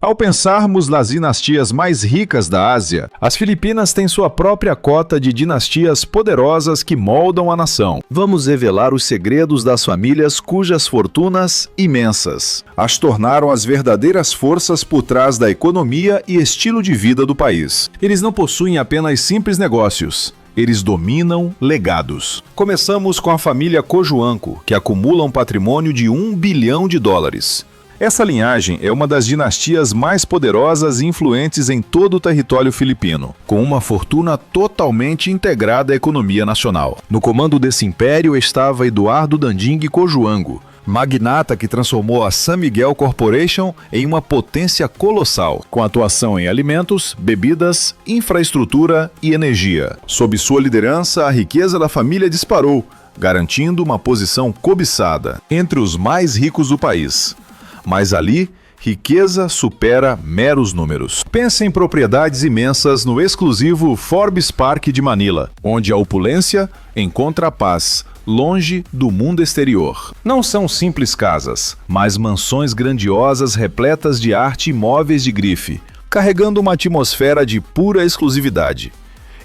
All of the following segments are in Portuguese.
Ao pensarmos nas dinastias mais ricas da Ásia, as Filipinas têm sua própria cota de dinastias poderosas que moldam a nação. Vamos revelar os segredos das famílias cujas fortunas imensas as tornaram as verdadeiras forças por trás da economia e estilo de vida do país. Eles não possuem apenas simples negócios. Eles dominam legados. Começamos com a família Cojuangco, que acumula um patrimônio de US$1 bilhão. Essa linhagem é uma das dinastias mais poderosas e influentes em todo o território filipino, com uma fortuna totalmente integrada à economia nacional. No comando desse império estava Eduardo Danding Cojuangco, magnata que transformou a San Miguel Corporation em uma potência colossal, com atuação em alimentos, bebidas, infraestrutura e energia. Sob sua liderança, a riqueza da família disparou, garantindo uma posição cobiçada entre os mais ricos do país. Mas ali, riqueza supera meros números. Pense em propriedades imensas no exclusivo Forbes Park de Manila, onde a opulência encontra a paz, longe do mundo exterior. Não são simples casas, mas mansões grandiosas repletas de arte e móveis de grife, carregando uma atmosfera de pura exclusividade.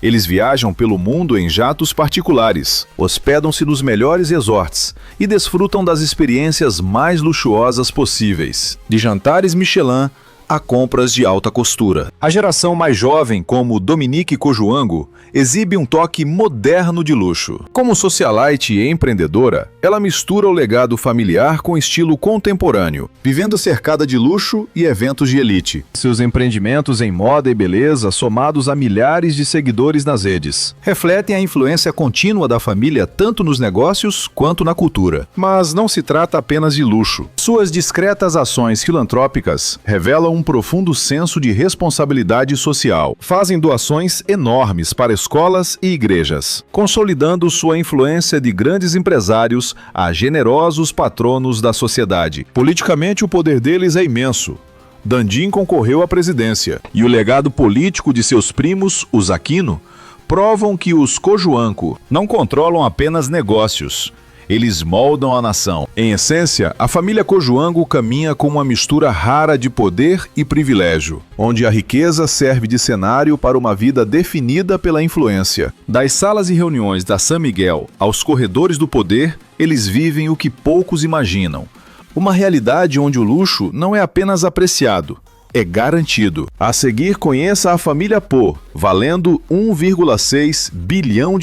Eles viajam pelo mundo em jatos particulares, hospedam-se nos melhores resorts e desfrutam das experiências mais luxuosas possíveis, de jantares Michelin a compras de alta costura. A geração mais jovem, como Dominique Cojuangco, exibe um toque moderno de luxo. Como socialite e empreendedora, ela mistura o legado familiar com estilo contemporâneo, vivendo cercada de luxo e eventos de elite. Seus empreendimentos em moda e beleza, somados a milhares de seguidores nas redes, refletem a influência contínua da família tanto nos negócios quanto na cultura. Mas não se trata apenas de luxo. Suas discretas ações filantrópicas revelam um profundo senso de responsabilidade social. Fazem doações enormes para escolas e igrejas, consolidando sua influência de grandes empresários a generosos patronos da sociedade. Politicamente, o poder deles é imenso. Danding concorreu à presidência, e o legado político de seus primos, os Aquino, provam que os Cojuangco não controlam apenas negócios. Eles moldam a nação. Em essência, a família Cojuangco caminha com uma mistura rara de poder e privilégio, onde a riqueza serve de cenário para uma vida definida pela influência. Das salas e reuniões da San Miguel aos corredores do poder, eles vivem o que poucos imaginam. Uma realidade onde o luxo não é apenas apreciado, é garantido. A seguir, conheça a família Po, valendo US$1,6 bilhão.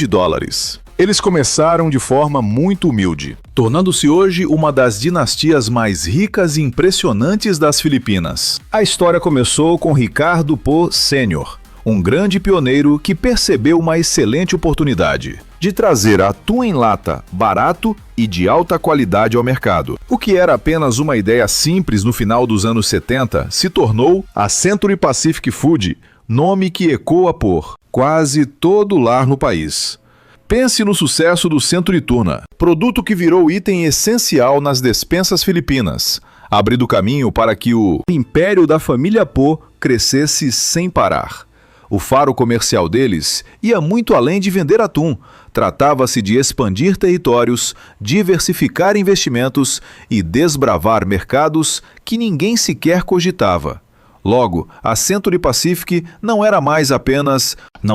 Eles começaram de forma muito humilde, tornando-se hoje uma das dinastias mais ricas e impressionantes das Filipinas. A história começou com Ricardo Po Sênior, um grande pioneiro que percebeu uma excelente oportunidade de trazer atum em lata, barato e de alta qualidade ao mercado. O que era apenas uma ideia simples no final dos anos 70 se tornou a Century Pacific Food, nome que ecoa por quase todo lar no país. Pense no sucesso do Century Tuna, produto que virou item essencial nas despensas filipinas, abrindo caminho para que o império da família Po crescesse sem parar. O faro comercial deles ia muito além de vender atum. Tratava-se de expandir territórios, diversificar investimentos e desbravar mercados que ninguém sequer cogitava. Logo, a Century Pacific não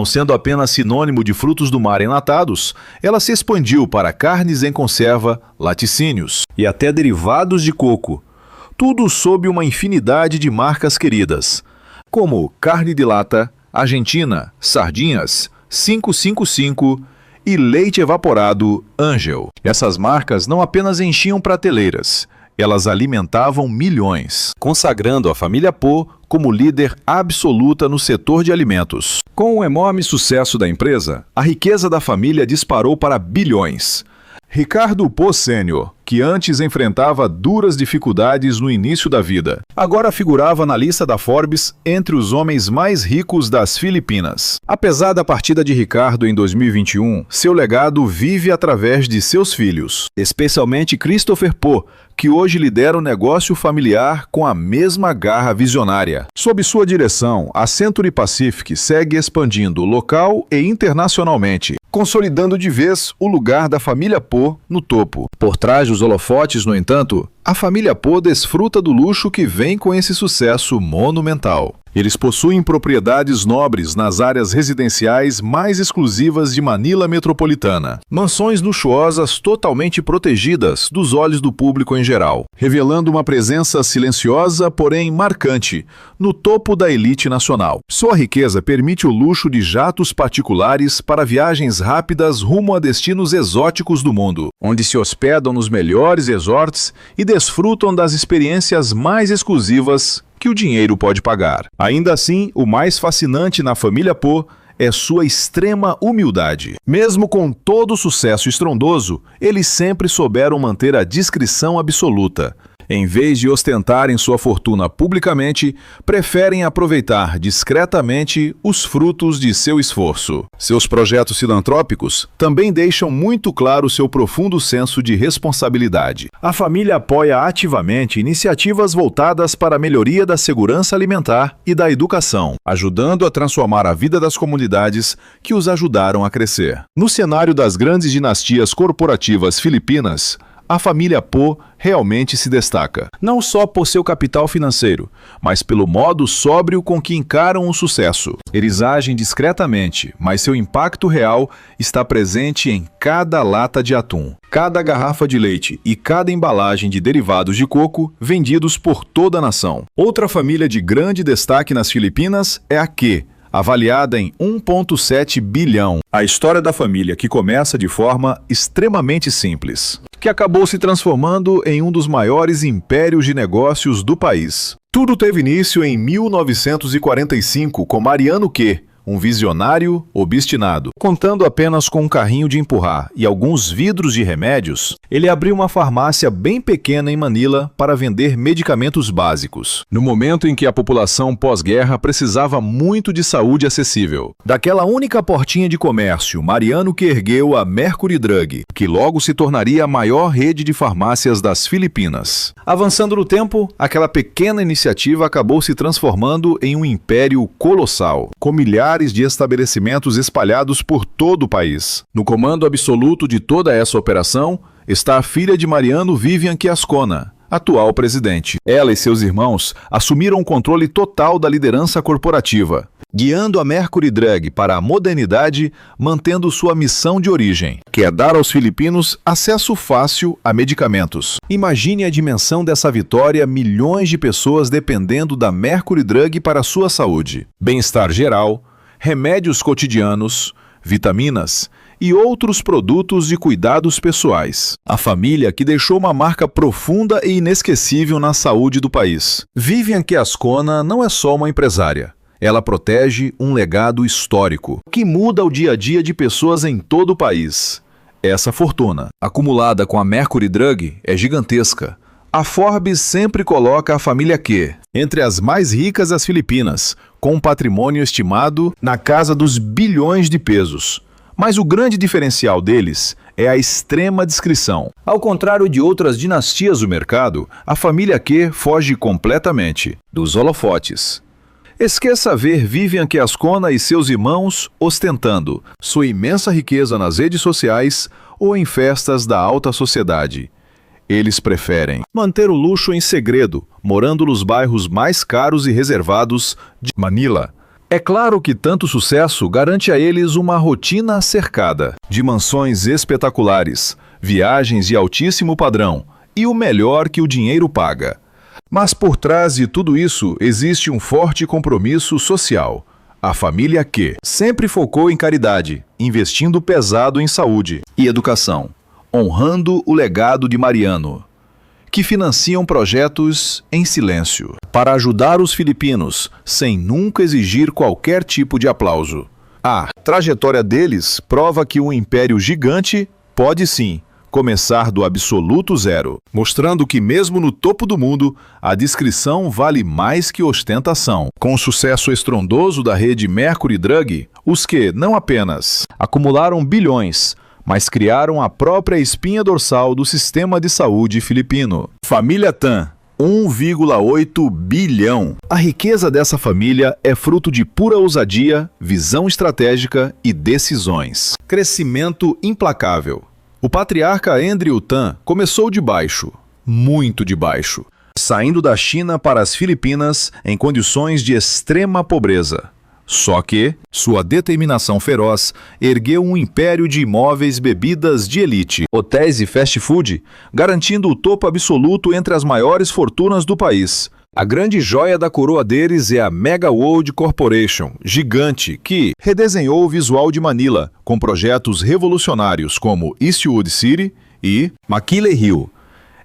sendo apenas sinônimo de frutos do mar enlatados, ela se expandiu para carnes em conserva, laticínios e até derivados de coco. Tudo sob uma infinidade de marcas queridas, como carne de lata, Argentina, sardinhas, 555 e leite evaporado Angel. Essas marcas não apenas enchiam prateleiras, elas alimentavam milhões, consagrando a família Po como líder absoluta no setor de alimentos. Com o enorme sucesso da empresa, a riqueza da família disparou para bilhões. Ricardo Po Sênior, que antes enfrentava duras dificuldades no início da vida, agora figurava na lista da Forbes entre os homens mais ricos das Filipinas. Apesar da partida de Ricardo em 2021, seu legado vive através de seus filhos, especialmente Christopher Po, que hoje lidera o negócio familiar com a mesma garra visionária. Sob sua direção, a Century Pacific segue expandindo local e internacionalmente, consolidando de vez o lugar da família Po no topo. Por trás dos holofotes, no entanto, A família Po desfruta do luxo que vem com esse sucesso monumental. Eles possuem propriedades nobres nas áreas residenciais mais exclusivas de Manila metropolitana. Mansões luxuosas totalmente protegidas dos olhos do público em geral, revelando uma presença silenciosa, porém marcante, no topo da elite nacional. Sua riqueza permite o luxo de jatos particulares para viagens rápidas rumo a destinos exóticos do mundo, onde se hospedam nos melhores resorts e desfrutam das experiências mais exclusivas que o dinheiro pode pagar. Ainda assim, o mais fascinante na família Po é sua extrema humildade. Mesmo com todo o sucesso estrondoso, eles sempre souberam manter a discrição absoluta. Em vez de ostentarem sua fortuna publicamente, preferem aproveitar discretamente os frutos de seu esforço. Seus projetos filantrópicos também deixam muito claro seu profundo senso de responsabilidade. A família apoia ativamente iniciativas voltadas para a melhoria da segurança alimentar e da educação, ajudando a transformar a vida das comunidades que os ajudaram a crescer. No cenário das grandes dinastias corporativas filipinas, a família Po realmente se destaca, não só por seu capital financeiro, mas pelo modo sóbrio com que encaram o sucesso. Eles agem discretamente, mas seu impacto real está presente em cada lata de atum, cada garrafa de leite e cada embalagem de derivados de coco vendidos por toda a nação. Outra família de grande destaque nas Filipinas é a Que, avaliada em 1,7 bilhão. A história da família que começa de forma extremamente simples, que acabou se transformando em um dos maiores impérios de negócios do país. Tudo teve início em 1945 com Mariano Que, um visionário obstinado. Contando apenas com um carrinho de empurrar e alguns vidros de remédios, ele abriu uma farmácia bem pequena em Manila para vender medicamentos básicos, no momento em que a população pós-guerra precisava muito de saúde acessível. Daquela única portinha de comércio, Mariano Que ergueu a Mercury Drug, que logo se tornaria a maior rede de farmácias das Filipinas. Avançando no tempo, aquela pequena iniciativa acabou se transformando em um império colossal, com milhares de estabelecimentos espalhados por todo o país. No comando absoluto de toda essa operação está a filha de Mariano, Vivian Que Ascona, atual presidente. Ela e seus irmãos assumiram o controle total da liderança corporativa, guiando a Mercury Drug para a modernidade, mantendo sua missão de origem, que é dar aos filipinos acesso fácil a medicamentos. Imagine a dimensão dessa vitória: milhões de pessoas dependendo da Mercury Drug para sua saúde, bem-estar geral, remédios cotidianos, vitaminas e outros produtos de cuidados pessoais. A família que deixou uma marca profunda e inesquecível na saúde do país. Vivian Que Ascona não é só uma empresária. Ela protege um legado histórico que muda o dia a dia de pessoas em todo o país. Essa fortuna, acumulada com a Mercury Drug, é gigantesca. A Forbes sempre coloca a família Que entre as mais ricas das Filipinas, com um patrimônio estimado na casa dos bilhões de pesos. Mas o grande diferencial deles é a extrema discrição. Ao contrário de outras dinastias do mercado, a família Que foge completamente dos holofotes. Esqueça ver Vivian Que Ascona e seus irmãos ostentando sua imensa riqueza nas redes sociais ou em festas da alta sociedade. Eles preferem manter o luxo em segredo, morando nos bairros mais caros e reservados de Manila. É claro que tanto sucesso garante a eles uma rotina cercada de mansões espetaculares, viagens de altíssimo padrão e o melhor que o dinheiro paga. Mas por trás de tudo isso existe um forte compromisso social. A família Que sempre focou em caridade, investindo pesado em saúde e educação, honrando o legado de Mariano, que financiam projetos em silêncio, para ajudar os filipinos, sem nunca exigir qualquer tipo de aplauso. A trajetória deles prova que um império gigante pode sim começar do absoluto zero, mostrando que mesmo no topo do mundo, a discrição vale mais que ostentação. Com o sucesso estrondoso da rede Mercury Drug, os Que não apenas acumularam bilhões, mas criaram a própria espinha dorsal do sistema de saúde filipino. Família Tan, 1,8 bilhão. A riqueza dessa família é fruto de pura ousadia, visão estratégica e decisões. Crescimento implacável. O patriarca Andrew Tan começou de baixo, muito de baixo, saindo da China para as Filipinas em condições de extrema pobreza. Só que sua determinação feroz ergueu um império de imóveis, bebidas de elite, hotéis e fast food, garantindo o topo absoluto entre as maiores fortunas do país. A grande joia da coroa deles é a Mega World Corporation, gigante, que redesenhou o visual de Manila, com projetos revolucionários como Eastwood City e Makilay Hill.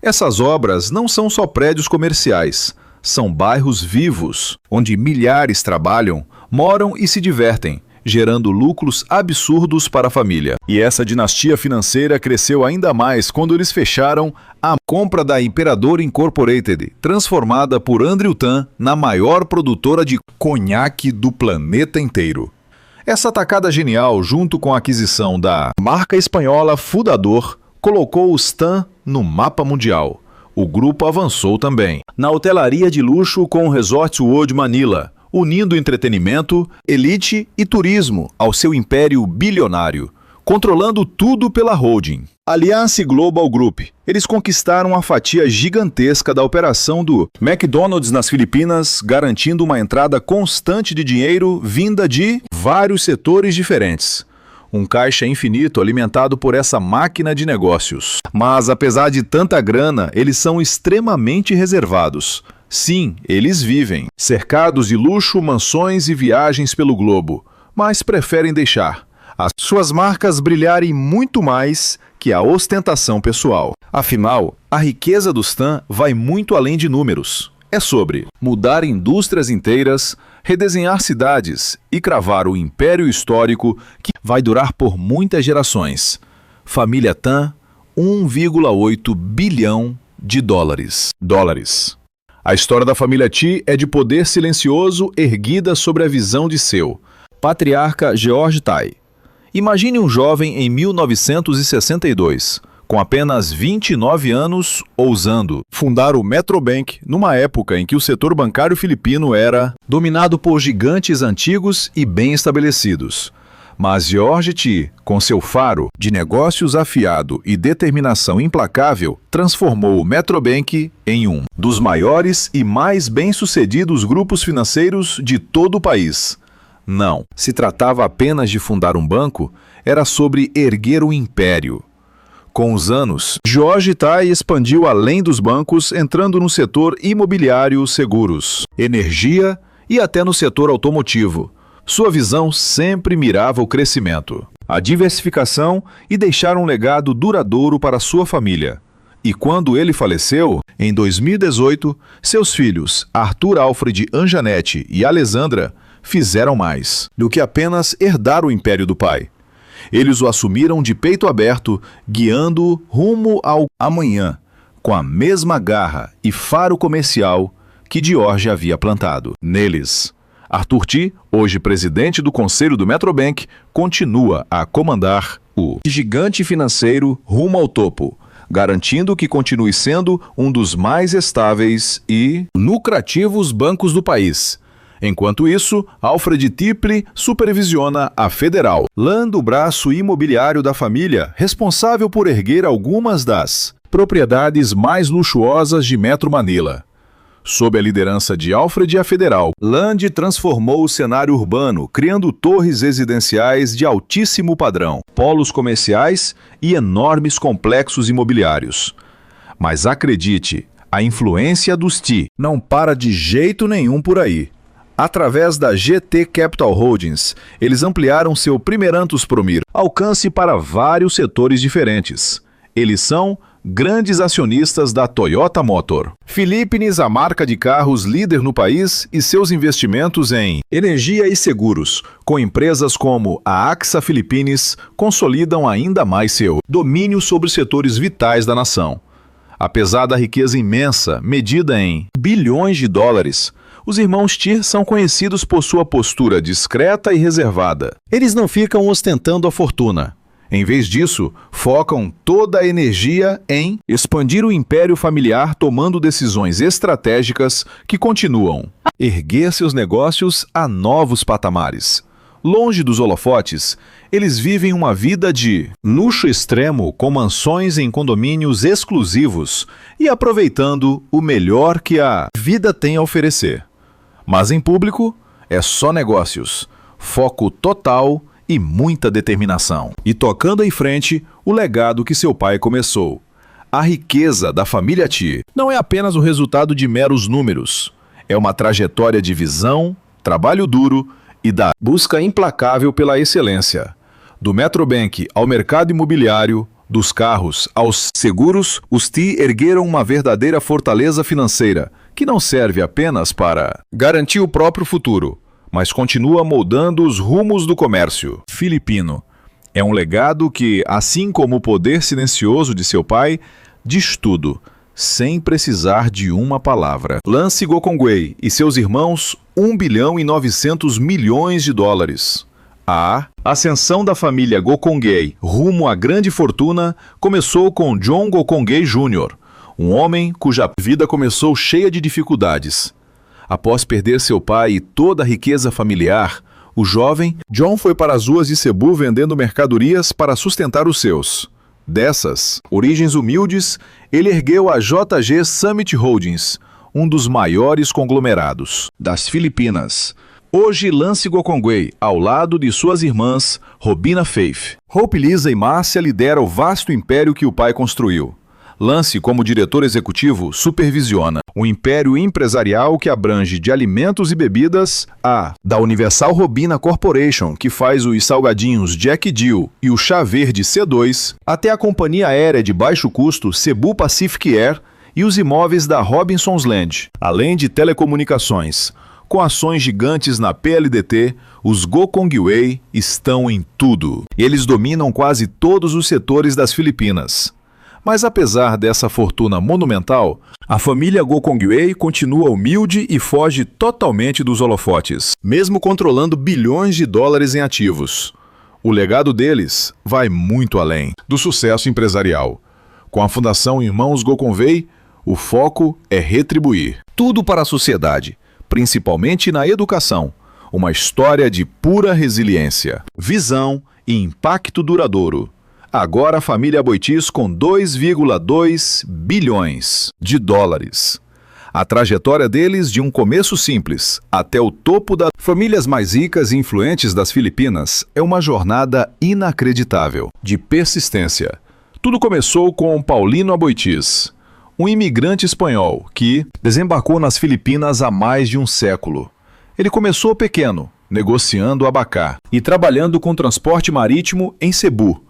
Essas obras não são só prédios comerciais, são bairros vivos, onde milhares trabalham, moram e se divertem, gerando lucros absurdos para a família. E essa dinastia financeira cresceu ainda mais quando eles fecharam a compra da Imperador Incorporated, transformada por Andrew Tan na maior produtora de conhaque do planeta inteiro. Essa tacada genial, junto com a aquisição da marca espanhola Fundador, colocou os Tan no mapa mundial. O grupo avançou também na hotelaria de luxo com o Resorts World Manila, unindo entretenimento, elite e turismo ao seu império bilionário, controlando tudo pela holding. Alliance Global Group. Eles conquistaram a fatia gigantesca da operação do McDonald's nas Filipinas, garantindo uma entrada constante de dinheiro vinda de vários setores diferentes. Um caixa infinito alimentado por essa máquina de negócios. Mas apesar de tanta grana, eles são extremamente reservados. Sim, eles vivem, cercados de luxo, mansões e viagens pelo globo, mas preferem deixar as suas marcas brilharem muito mais que a ostentação pessoal. Afinal, a riqueza dos Tan vai muito além de números. É sobre mudar indústrias inteiras, redesenhar cidades e cravar o império histórico que vai durar por muitas gerações. Família Tan, 1,8 bilhão de dólares. A história da família T é de poder silencioso erguida sobre a visão de seu patriarca George Tai. Imagine um jovem em 1962, com apenas 29 anos, ousando fundar o Metrobank numa época em que o setor bancário filipino era dominado por gigantes antigos e bem estabelecidos. Mas George T, com seu faro de negócios afiado e determinação implacável, transformou o Metrobank em um dos maiores e mais bem-sucedidos grupos financeiros de todo o país. Não se tratava apenas de fundar um banco, era sobre erguer um império. Com os anos, George Tai expandiu além dos bancos, entrando no setor imobiliário, seguros, energia e até no setor automotivo. Sua visão sempre mirava o crescimento, a diversificação e deixar um legado duradouro para sua família. E quando ele faleceu, em 2018, seus filhos, Arthur Alfred Anjanette e Alessandra, fizeram mais do que apenas herdar o império do pai. Eles o assumiram de peito aberto, guiando-o rumo ao amanhã, com a mesma garra e faro comercial que George havia plantado neles. Arthur T, hoje presidente do Conselho do Metrobank, continua a comandar o gigante financeiro rumo ao topo, garantindo que continue sendo um dos mais estáveis e lucrativos bancos do país. Enquanto isso, Alfred Tiple supervisiona a Federal, o braço imobiliário da família, responsável por erguer algumas das propriedades mais luxuosas de Metro Manila. Sob a liderança de Alfred, a Federal, Land transformou o cenário urbano, criando torres residenciais de altíssimo padrão, polos comerciais e enormes complexos imobiliários. Mas acredite, a influência dos T não para de jeito nenhum por aí. Através da GT Capital Holdings, eles ampliaram seu Primerantus Promir, alcance para vários setores diferentes. Eles são grandes acionistas da Toyota Motor. Philippines, a marca de carros líder no país, e seus investimentos em energia e seguros, com empresas como a AXA Philippines, consolidam ainda mais seu domínio sobre os setores vitais da nação. Apesar da riqueza imensa, medida em bilhões de dólares, os irmãos T são conhecidos por sua postura discreta e reservada. Eles não ficam ostentando a fortuna. Em vez disso, focam toda a energia em expandir o império familiar, tomando decisões estratégicas que continuam a erguer seus negócios a novos patamares. Longe dos holofotes, eles vivem uma vida de luxo extremo com mansões em condomínios exclusivos e aproveitando o melhor que a vida tem a oferecer. Mas em público, é só negócios, foco total e muita determinação. E tocando em frente o legado que seu pai começou. A riqueza da família T não é apenas o resultado de meros números. É uma trajetória de visão, trabalho duro e da busca implacável pela excelência. Do Metrobank ao mercado imobiliário, dos carros aos seguros, os T ergueram uma verdadeira fortaleza financeira, que não serve apenas para garantir o próprio futuro, mas continua moldando os rumos do comércio filipino. É um legado que, assim como o poder silencioso de seu pai, diz tudo, sem precisar de uma palavra. Lance Gokongwei e seus irmãos, 1 bilhão e 900 milhões de dólares. A ascensão da família Gokongwei rumo à grande fortuna começou com John Gokongwei Jr., um homem cuja vida começou cheia de dificuldades. Após perder seu pai e toda a riqueza familiar, o jovem John foi para as ruas de Cebu vendendo mercadorias para sustentar os seus. Dessas origens humildes, ele ergueu a JG Summit Holdings, um dos maiores conglomerados das Filipinas. Hoje, Lance Gokongwei, ao lado de suas irmãs, Robina Faith. Hope Lisa e Márcia lidera o vasto império que o pai construiu. Lance, como diretor executivo, supervisiona um império empresarial que abrange de alimentos e bebidas da Universal Robina Corporation, que faz os salgadinhos Jack Jill e o chá verde C2, até a companhia aérea de baixo custo Cebu Pacific Air e os imóveis da Robinsons Land, além de telecomunicações. Com ações gigantes na PLDT, os Gokongwei estão em tudo. Eles dominam quase todos os setores das Filipinas. Mas apesar dessa fortuna monumental, a família Gokongwei continua humilde e foge totalmente dos holofotes, mesmo controlando bilhões de dólares em ativos. O legado deles vai muito além do sucesso empresarial. Com a Fundação Irmãos Gokongwei, o foco é retribuir tudo para a sociedade, principalmente na educação, uma história de pura resiliência, visão e impacto duradouro. Agora a família Aboitiz com 2,2 bilhões de dólares. A trajetória deles de um começo simples até o topo das famílias mais ricas e influentes das Filipinas é uma jornada inacreditável de persistência. Tudo começou com Paulino Aboitiz, um imigrante espanhol que desembarcou nas Filipinas há mais de um século. Ele começou pequeno, negociando abacá e trabalhando com transporte marítimo em Cebu.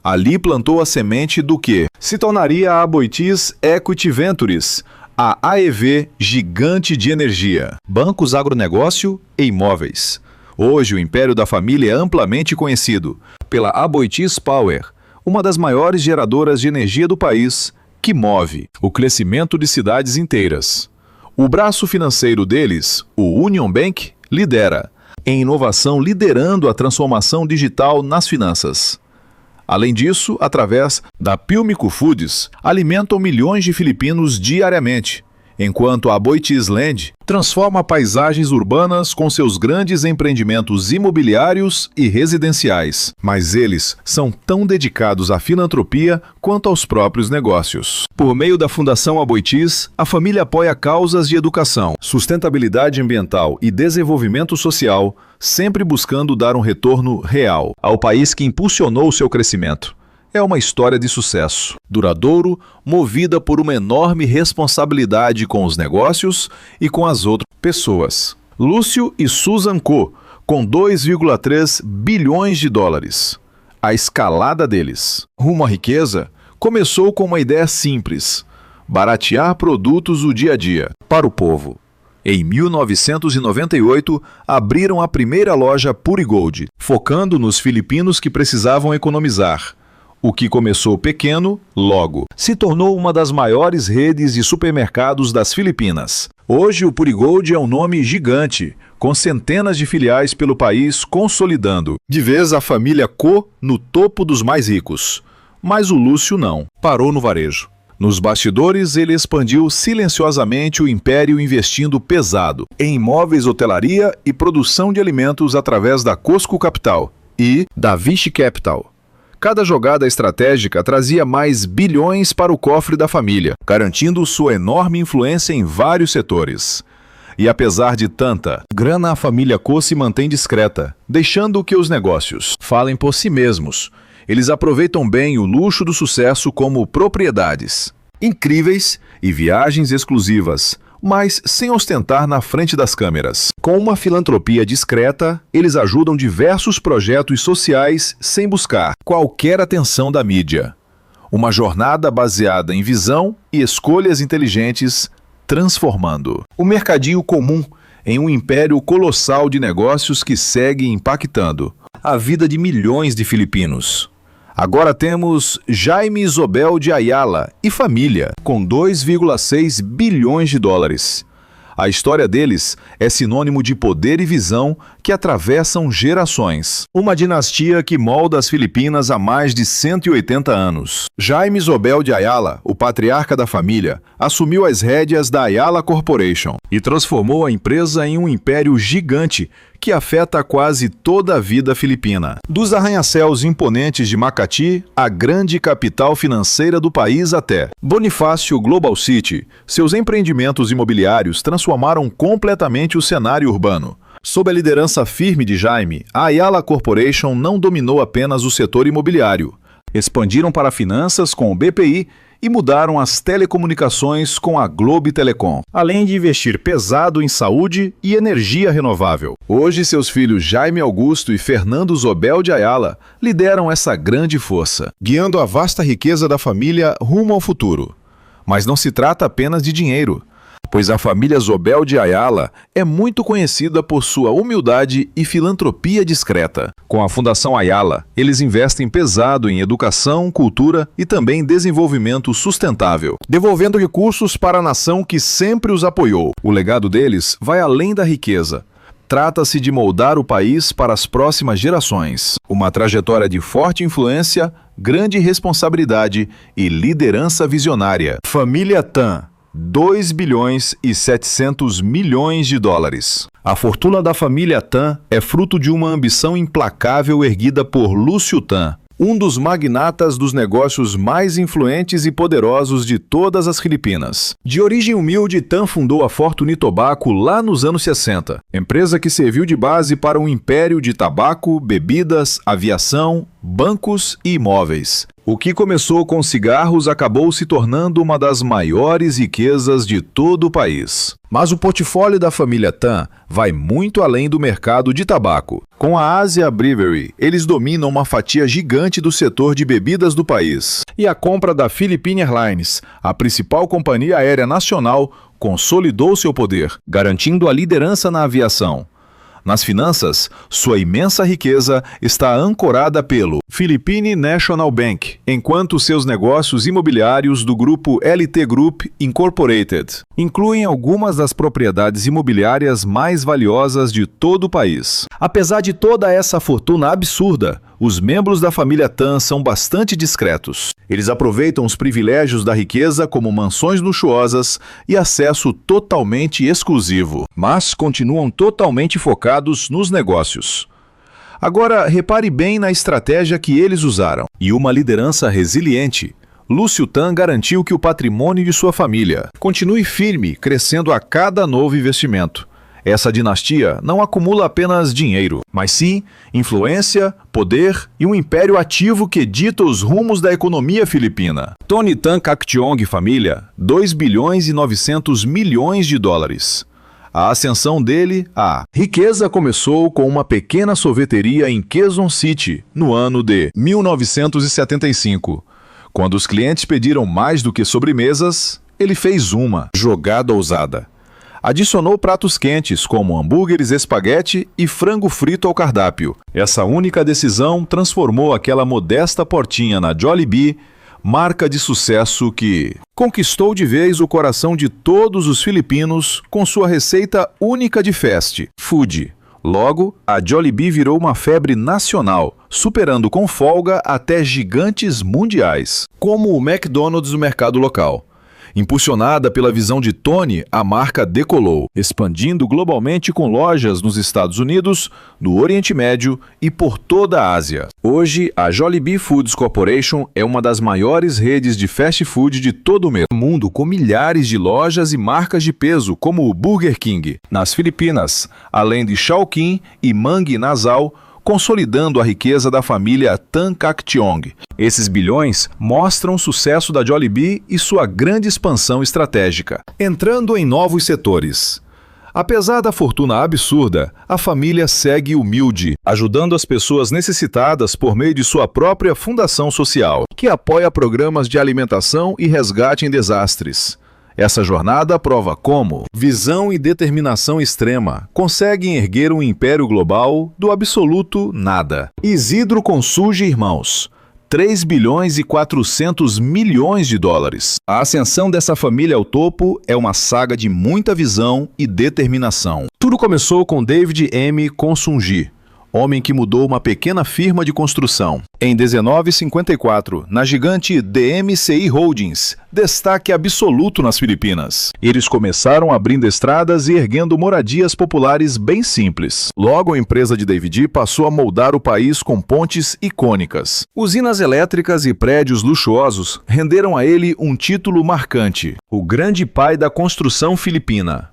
Ali plantou a semente do que se tornaria a Aboitiz Equity Ventures, a AEV gigante de energia, bancos, agronegócio e imóveis. Hoje o império da família é amplamente conhecido pela Aboitiz Power, uma das maiores geradoras de energia do país, que move o crescimento de cidades inteiras. O braço financeiro deles, o Union Bank, lidera em inovação, liderando a transformação digital nas finanças. Além disso, através da Pilmico Foods, alimentam milhões de filipinos diariamente, enquanto a Aboitiz Land transforma paisagens urbanas com seus grandes empreendimentos imobiliários e residenciais. Mas eles são tão dedicados à filantropia quanto aos próprios negócios. Por meio da Fundação Aboitiz, a família apoia causas de educação, sustentabilidade ambiental e desenvolvimento social, sempre buscando dar um retorno real ao país que impulsionou seu crescimento. É uma história de sucesso, duradouro, movida por uma enorme responsabilidade com os negócios e com as outras pessoas. Lúcio e Susan Co, com 2,3 bilhões de dólares. A escalada deles, rumo à riqueza, começou com uma ideia simples: baratear produtos do dia a dia para o povo. Em 1998, abriram a primeira loja Purigold, focando nos filipinos que precisavam economizar. O que começou pequeno, logo, se tornou uma das maiores redes de supermercados das Filipinas. Hoje, o Purigold é um nome gigante, com centenas de filiais pelo país, consolidando de vez a família Co no topo dos mais ricos. Mas o Lúcio não, parou no varejo. Nos bastidores, ele expandiu silenciosamente o império investindo pesado em imóveis, hotelaria e produção de alimentos através da Costco Capital e da Vichy Capital. Cada jogada estratégica trazia mais bilhões para o cofre da família, garantindo sua enorme influência em vários setores. E apesar de tanta grana, a família Koh se mantém discreta, deixando que os negócios falem por si mesmos. Eles aproveitam bem o luxo do sucesso como propriedades incríveis e viagens exclusivas, mas sem ostentar na frente das câmeras. Com uma filantropia discreta, eles ajudam diversos projetos sociais sem buscar qualquer atenção da mídia. Uma jornada baseada em visão e escolhas inteligentes, transformando o mercadinho comum em um império colossal de negócios que segue impactando a vida de milhões de filipinos. Agora temos Jaime Isobel de Ayala e família, com 2,6 bilhões de dólares. A história deles é sinônimo de poder e visão que atravessam gerações. Uma dinastia que molda as Filipinas há mais de 180 anos. Jaime Isobel de Ayala, o patriarca da família, assumiu as rédeas da Ayala Corporation e transformou a empresa em um império gigante que afeta quase toda a vida filipina. Dos arranha-céus imponentes de Makati, a grande capital financeira do país, até Bonifácio Global City, seus empreendimentos imobiliários transformaram completamente o cenário urbano. Sob a liderança firme de Jaime, a Ayala Corporation não dominou apenas o setor imobiliário. Expandiram para finanças com o BPI e mudaram as telecomunicações com a Globe Telecom, além de investir pesado em saúde e energia renovável. Hoje, seus filhos Jaime Augusto e Fernando Zobel de Ayala lideram essa grande força, guiando a vasta riqueza da família rumo ao futuro. Mas não se trata apenas de dinheiro, pois a família Zobel de Ayala é muito conhecida por sua humildade e filantropia discreta. Com a Fundação Ayala, eles investem pesado em educação, cultura e também desenvolvimento sustentável, devolvendo recursos para a nação que sempre os apoiou. O legado deles vai além da riqueza. Trata-se de moldar o país para as próximas gerações. Uma trajetória de forte influência, grande responsabilidade e liderança visionária. Família Tan. 2 bilhões e 700 milhões de dólares. A fortuna da família Tan é fruto de uma ambição implacável erguida por Lúcio Tan, um dos magnatas dos negócios mais influentes e poderosos de todas as Filipinas. De origem humilde, Tan fundou a Fortune Tobacco lá nos anos 60, empresa que serviu de base para um império de tabaco, bebidas, aviação, bancos e imóveis. O que começou com cigarros acabou se tornando uma das maiores riquezas de todo o país. Mas o portfólio da família Tan vai muito além do mercado de tabaco. Com a Asia Brewery, eles dominam uma fatia gigante do setor de bebidas do país. E a compra da Philippine Airlines, a principal companhia aérea nacional, consolidou seu poder, garantindo a liderança na aviação. Nas finanças, sua imensa riqueza está ancorada pelo Philippine National Bank, enquanto seus negócios imobiliários do grupo LT Group Incorporated incluem algumas das propriedades imobiliárias mais valiosas de todo o país. Apesar de toda essa fortuna absurda, os membros da família Tan são bastante discretos. Eles aproveitam os privilégios da riqueza como mansões luxuosas e acesso totalmente exclusivo, mas continuam totalmente focados nos negócios. Agora, repare bem na estratégia que eles usaram. E uma liderança resiliente. Lúcio Tan garantiu que o patrimônio de sua família continue firme, crescendo a cada novo investimento. Essa dinastia não acumula apenas dinheiro, mas sim influência, poder e um império ativo que dita os rumos da economia filipina. Tony Tan Caktiong família, 2 bilhões e 900 milhões de dólares. A ascensão dele à riqueza começou com uma pequena sorveteria em Quezon City, no ano de 1975. Quando os clientes pediram mais do que sobremesas, ele fez uma jogada ousada. Adicionou pratos quentes, como hambúrgueres, espaguete e frango frito ao cardápio. Essa única decisão transformou aquela modesta portinha na Jollibee, marca de sucesso que conquistou de vez o coração de todos os filipinos com sua receita única de fast food, Logo, a Jollibee virou uma febre nacional, superando com folga até gigantes mundiais, como o McDonald's do mercado local. Impulsionada pela visão de Tony, a marca decolou, expandindo globalmente com lojas nos Estados Unidos, no Oriente Médio e por toda a Ásia. Hoje, a Jollibee Foods Corporation é uma das maiores redes de fast food de todo o mundo, com milhares de lojas e marcas de peso, como o Burger King, nas Filipinas, além de Chowking e Mang Inasal, consolidando a riqueza da família Tan Kak Tiong. Esses bilhões mostram o sucesso da Jollibee e sua grande expansão estratégica, entrando em novos setores. Apesar da fortuna absurda, a família segue humilde, ajudando as pessoas necessitadas por meio de sua própria fundação social, que apoia programas de alimentação e resgate em desastres. Essa jornada prova como visão e determinação extrema conseguem erguer um império global do absoluto nada. Isidro Consunji Irmãos, 3 bilhões e 400 milhões de dólares. A ascensão dessa família ao topo é uma saga de muita visão e determinação. Tudo começou com David M. Consunji, homem que mudou uma pequena firma de construção. Em 1954, na gigante DMCI Holdings, destaque absoluto nas Filipinas. Eles começaram abrindo estradas e erguendo moradias populares bem simples. Logo, a empresa de David passou a moldar o país com pontes icônicas. Usinas elétricas e prédios luxuosos renderam a ele um título marcante: o grande pai da construção filipina.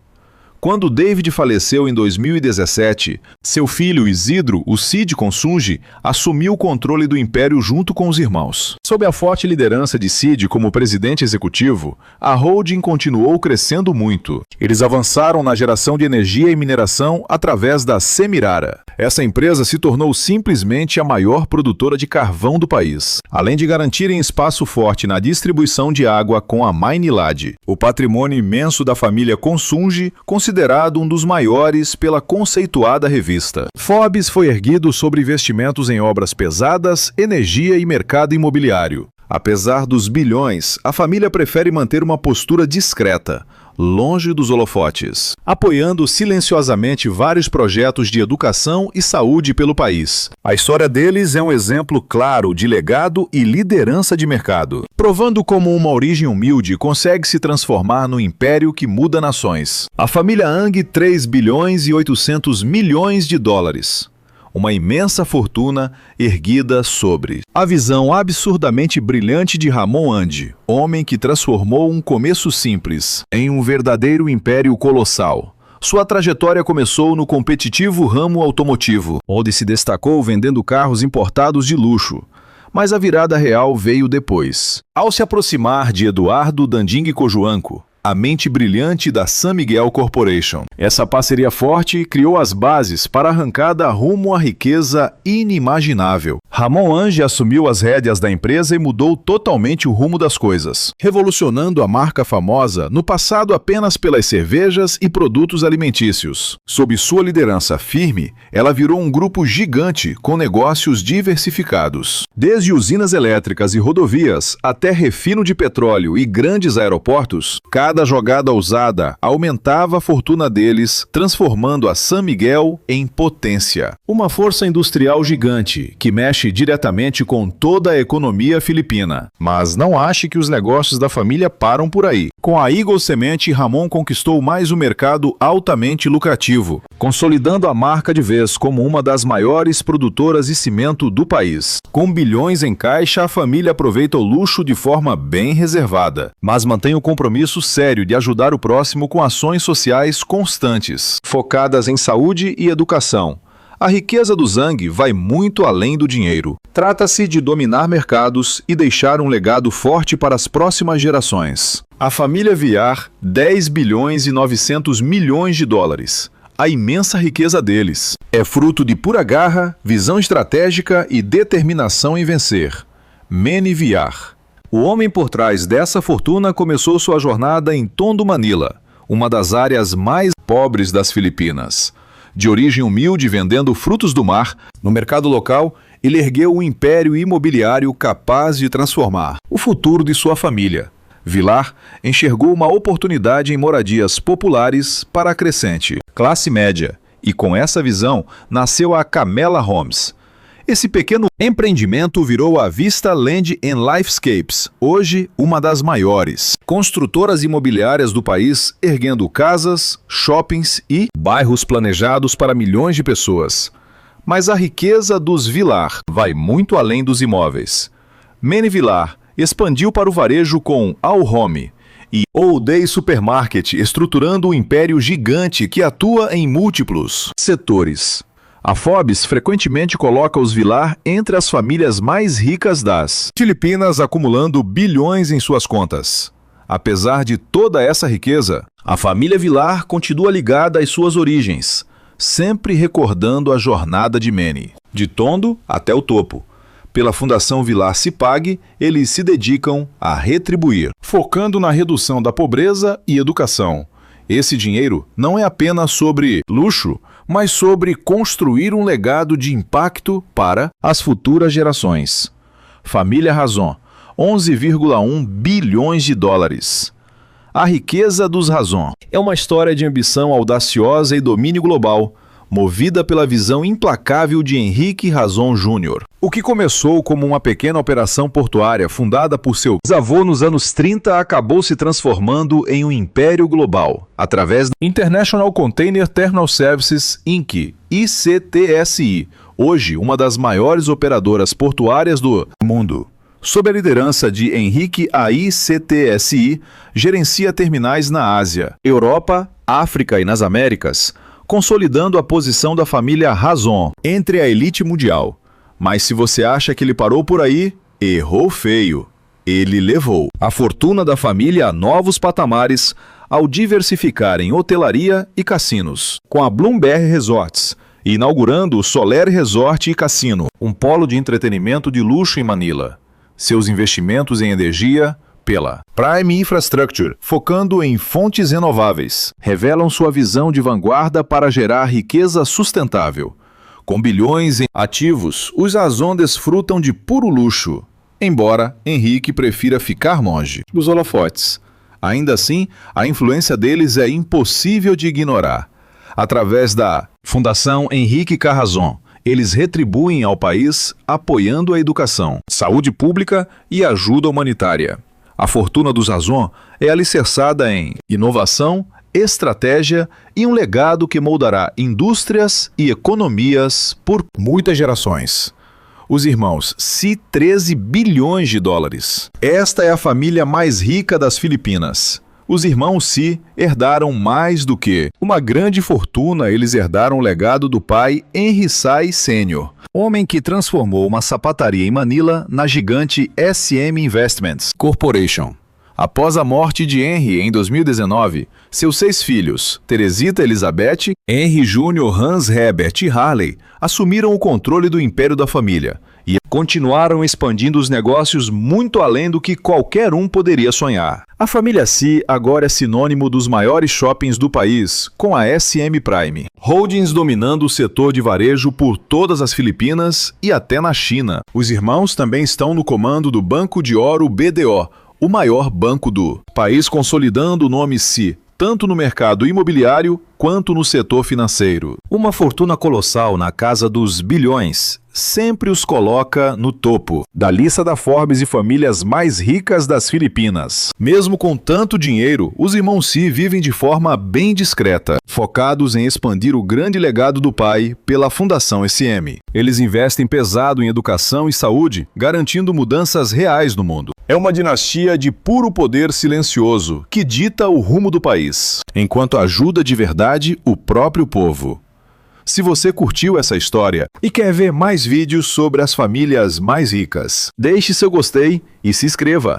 Quando David faleceu em 2017, seu filho Isidro, o Cid Consunji, assumiu o controle do império junto com os irmãos. Sob a forte liderança de Cid como presidente executivo, a holding continuou crescendo muito. Eles avançaram na geração de energia e mineração através da Semirara. Essa empresa se tornou simplesmente a maior produtora de carvão do país, além de garantirem espaço forte na distribuição de água com a Maynilad. O patrimônio imenso da família Consunji, considerado um dos maiores pela conceituada revista Forbes, foi erguido sobre investimentos em obras pesadas, energia e mercado imobiliário. Apesar dos bilhões, a família prefere manter uma postura discreta, longe dos holofotes, apoiando silenciosamente vários projetos de educação e saúde pelo país. A história deles é um exemplo claro de legado e liderança de mercado, provando como uma origem humilde consegue se transformar no império que muda nações. A família Ang, 3 bilhões e 800 milhões de dólares. Uma imensa fortuna erguida sobre a visão absurdamente brilhante de Ramon Andi, homem que transformou um começo simples em um verdadeiro império colossal. Sua trajetória começou no competitivo ramo automotivo, onde se destacou vendendo carros importados de luxo. Mas a virada real veio depois, ao se aproximar de Eduardo Danding Cojuangco, a mente brilhante da San Miguel Corporation. Essa parceria forte criou as bases para a arrancada rumo à riqueza inimaginável. Ramon Andi assumiu as rédeas da empresa e mudou totalmente o rumo das coisas, revolucionando a marca famosa no passado apenas pelas cervejas e produtos alimentícios. Sob sua liderança firme, ela virou um grupo gigante com negócios diversificados. Desde usinas elétricas e rodovias até refino de petróleo e grandes aeroportos, cada jogada ousada aumentava a fortuna deles, transformando a San Miguel em potência. Uma força industrial gigante que mexe diretamente com toda a economia filipina. Mas não ache que os negócios da família param por aí. Com a Eagle Semente, Ramon conquistou mais um mercado altamente lucrativo, consolidando a marca de vez como uma das maiores produtoras de cimento do país. Com bilhões em caixa, a família aproveita o luxo de forma bem reservada, mas mantém o compromisso sério de ajudar o próximo com ações sociais constantes, focadas em saúde e educação. A riqueza do Zhang vai muito além do dinheiro. Trata-se de dominar mercados e deixar um legado forte para as próximas gerações. A família Villar, 10 bilhões e 900 milhões de dólares. A imensa riqueza deles é fruto de pura garra, visão estratégica e determinação em vencer. Manny Villar. O homem por trás dessa fortuna começou sua jornada em Tondo, Manila, uma das áreas mais pobres das Filipinas. De origem humilde, vendendo frutos do mar, no mercado local, ele ergueu um império imobiliário capaz de transformar o futuro de sua família. Villar enxergou uma oportunidade em moradias populares para a crescente classe média E com essa visão, nasceu a Camella Homes. Esse pequeno empreendimento virou a Vista Land and Lifescapes, hoje uma das maiores construtoras imobiliárias do país, erguendo casas, shoppings e bairros planejados para milhões de pessoas. Mas a riqueza dos Villar vai muito além dos imóveis. Manny Villar expandiu para o varejo com All Home e All Day Supermarket, estruturando um império gigante que atua em múltiplos setores. A Forbes frequentemente coloca os Villar entre as famílias mais ricas das Filipinas, acumulando bilhões em suas contas. Apesar de toda essa riqueza, a família Villar continua ligada às suas origens, sempre recordando a jornada de Manny, de Tondo até o topo. Pela Fundação Villar Cipag, eles se dedicam a retribuir, focando na redução da pobreza e educação. Esse dinheiro não é apenas sobre luxo, mas sobre construir um legado de impacto para as futuras gerações. Família Razon, 11,1 bilhões de dólares. A riqueza dos Razon é uma história de ambição audaciosa e domínio global, movida pela visão implacável de Henrique Razon Jr. O que começou como uma pequena operação portuária fundada por seu bisavô nos anos 30 acabou se transformando em um império global, através da International Container Terminal Services, Inc., ICTSI, hoje uma das maiores operadoras portuárias do mundo. Sob a liderança de Henrique, a ICTSI gerencia terminais na Ásia, Europa, África e nas Américas, consolidando a posição da família Razon entre a elite mundial. Mas se você acha que ele parou por aí, errou feio. Ele levou a fortuna da família a novos patamares ao diversificar em hotelaria e cassinos, com a Bloomberg Resorts, inaugurando o Solaire Resort e Cassino, um polo de entretenimento de luxo em Manila. Seus investimentos em energia, pela Prime Infrastructure, focando em fontes renováveis, revelam sua visão de vanguarda para gerar riqueza sustentável. Com bilhões em ativos, os Razon desfrutam de puro luxo, embora Henrique prefira ficar longe dos holofotes. Ainda assim, a influência deles é impossível de ignorar. Através da Fundação Henrique Razon, eles retribuem ao país apoiando a educação, saúde pública e ajuda humanitária. A fortuna dos Razon é alicerçada em inovação, estratégia e um legado que moldará indústrias e economias por muitas gerações. Os irmãos Sy, 13 bilhões de dólares. Esta é a família mais rica das Filipinas. Os irmãos Sy herdaram mais do que uma grande fortuna, eles herdaram o legado do pai Henry Sy Sr., homem que transformou uma sapataria em Manila na gigante SM Investments Corporation. Após a morte de Henry em 2019, seus 6 filhos, Teresita Elizabeth, Henry Jr., Hans Herbert e Harley, assumiram o controle do império da família e continuaram expandindo os negócios muito além do que qualquer um poderia sonhar. A família Sy agora é sinônimo dos maiores shoppings do país, com a SM Prime Holdings dominando o setor de varejo por todas as Filipinas e até na China. Os irmãos também estão no comando do Banco de Oro BDO, o maior banco do país, consolidando o nome Sy, tanto no mercado imobiliário quanto no setor financeiro. Uma fortuna colossal na casa dos bilhões sempre os coloca no topo da lista da Forbes e famílias mais ricas das Filipinas. Mesmo com tanto dinheiro, os irmãos Sy vivem de forma bem discreta, focados em expandir o grande legado do pai pela Fundação SM. Eles investem pesado em educação e saúde, garantindo mudanças reais no mundo. É uma dinastia de puro poder silencioso que dita o rumo do país, enquanto ajuda de verdade o próprio povo. Se você curtiu essa história e quer ver mais vídeos sobre as famílias mais ricas, deixe seu gostei e se inscreva.